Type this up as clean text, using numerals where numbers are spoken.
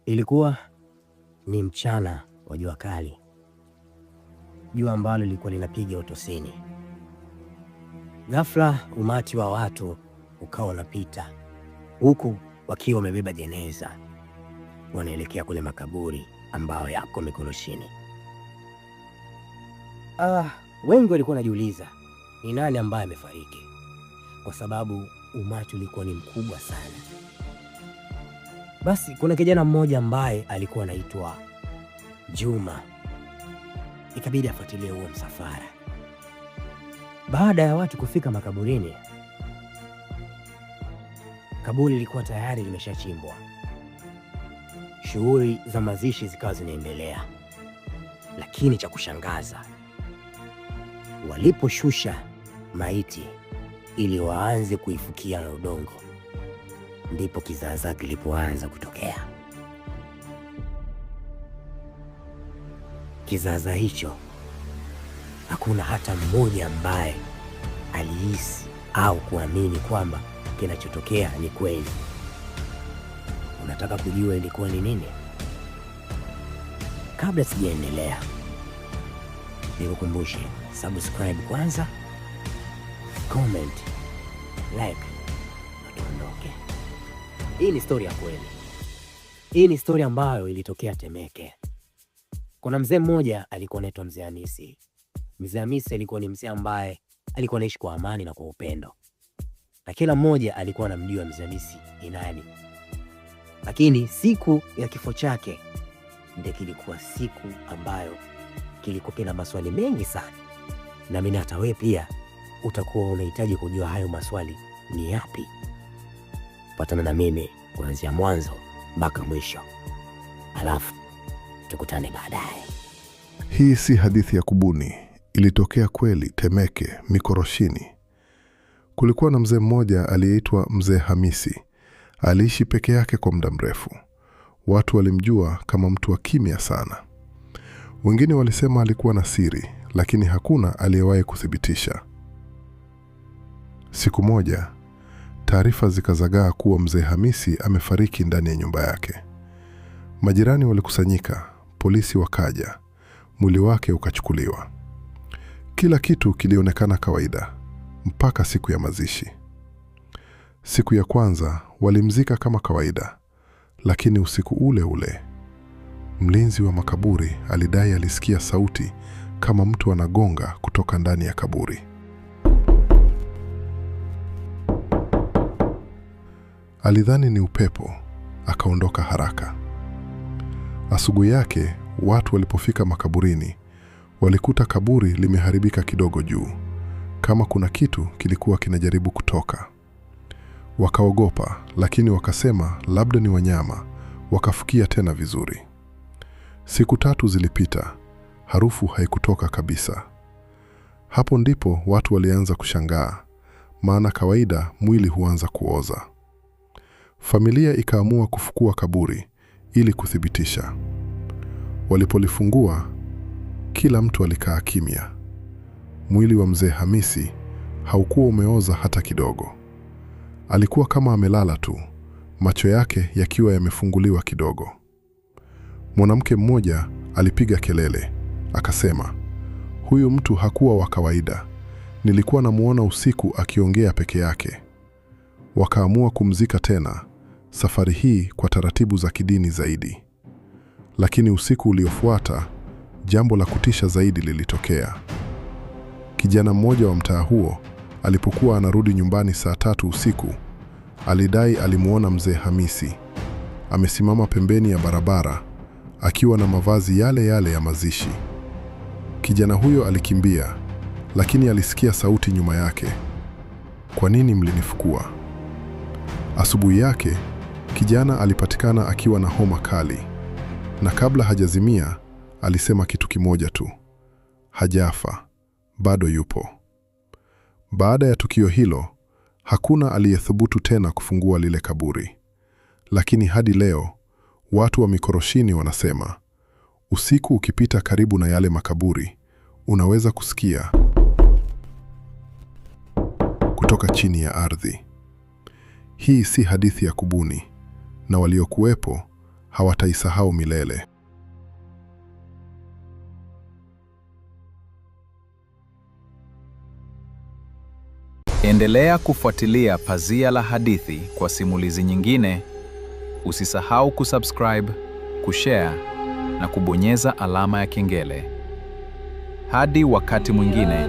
Ilikuwa ni mchana wa jua kali, jua ambalo lilikuwa linapiga utosini. Ghafla umati wa watu ukawa unapita, huku wakiwa wamebeba jeneza, wanaelekea kule makaburi ambayo yako mikoroshini. Wengi walikuwa wanajiuliza ni nani ambaye amefariki, kwa sababu umati ulikuwa ni mkubwa sana. Basi kuna kijana mmoja ambaye alikuwa anaitwa Juma, ikabidi afuatilie huo msafara. Baada ya watu kufika makaburini, kaburi lilikuwa tayari limeshachimbwa. Shughuli za mazishi zikawa zinaendelea, lakini cha kushangaza, waliposhusha maiti ili waanze kuifukia na udongo, ndipo kizaazaa kilipoanza kutokea. Kizaazaa hicho, hakuna hata mmoja ambaye alihisi au kuamini kwamba kinachotokea ni kweli. Unataka kujua ilikuwa ni nini? Kabla sijaendelea, nikukumbushe subscribe kwanza, comment, like na tuondoke. Hii ni story ya kweli. Hii ni story ambayo ilitokea Temeke. Kuna mzee mmoja alikuwa anaitwa Mzee Hamisi. Mzee Hamisi alikuwa ni mzee ambaye alikuwa anaishi kwa amani na kwa upendo, na kila mmoja alikuwa anamjua Mzee Hamisi ni nani. Lakini siku ya kifo chake ndio kilikuwa siku ambayo kilikuwa kina maswali mengi sana, na mimi hata wewe pia utakuwa unahitaji kujua hayo maswali ni yapi. Patana na mimi kuanzia mwanzo mpaka mwisho, alafu tukutane baadaye. Hii si hadithi ya kubuni, ilitokea kweli Temeke, Mikoroshini. Kulikuwa na mzee mmoja aliyeitwa Mzee Hamisi. Aliishi peke yake kwa muda mrefu. Watu walimjua kama mtu wa kimya sana. Wengine walisema alikuwa na siri, lakini hakuna aliyewahi kuthibitisha. Siku moja, taarifa zikazagaa kuwa Mzee Hamisi amefariki ndani ya nyumba yake. Majirani walikusanyika, polisi wakaja, mwili wake ukachukuliwa. Kila kitu kilionekana kawaida mpaka siku ya mazishi. Siku ya kwanza walimzika kama kawaida, lakini usiku ule ule mlinzi wa makaburi alidai alisikia sauti kama mtu anagonga kutoka ndani ya kaburi. Alidhani ni upepo, akaondoka haraka. Asubuhi yake watu walipofika makaburini, walikuta kaburi limeharibika kidogo juu, kama kuna kitu kilikuwa kinajaribu kutoka. Wakaogopa, lakini wakasema labda ni wanyama, wakafukia tena vizuri. Siku 3 zilipita, harufu haikutoka kabisa. Hapo ndipo watu walianza kushangaa, maana kawaida mwili huanza kuoza. Familia ikaamua kufukua kaburi ili kuthibitisha. Walipolifungua, kila mtu alikaa kimya. Mwili wa Mzee Hamisi haukuwa umeoza hata kidogo. Alikuwa kama amelala tu, macho yake yakiwa yamefunguliwa kidogo. Mwanamke mmoja alipiga kelele, akasema, "Huyu mtu hakuwa wa kawaida. Nilikuwa namuona usiku akiongea peke yake." Wakaamua kumzika tena, safari hii kwa taratibu za kidini zaidi. Lakini usiku uliofuata, jambo la kutisha zaidi lilitokea. Kijana mmoja wa mtaa huo alipokuwa anarudi nyumbani saa 3 usiku, alidai alimuona Mzee Hamisi amesimama pembeni ya barabara akiwa na mavazi yale yale ya mazishi. Kijana huyo alikimbia, lakini alisikia sauti nyuma yake, "Kwa nini mlinifukua?" Asubuhi yake, kijana alipatikana akiwa na homa kali, na kabla hajazimia, alisema kitu kimoja tu, "Hajafa, bado yupo." Baada ya tukio hilo, hakuna aliyethubutu tena kufungua lile kaburi. Lakini hadi leo, watu wa Mikoroshini wanasema, usiku ukipita karibu na yale makaburi, unaweza kusikia kutoka chini ya ardhi. Hii si hadithi ya kubuni, na waliokuwepo hawataisahau milele. Endelea kufuatilia Pazia la Hadithi kwa simulizi nyingine. Usisahau kusubscribe, kushare na kubonyeza alama ya kengele. Hadi wakati mwingine.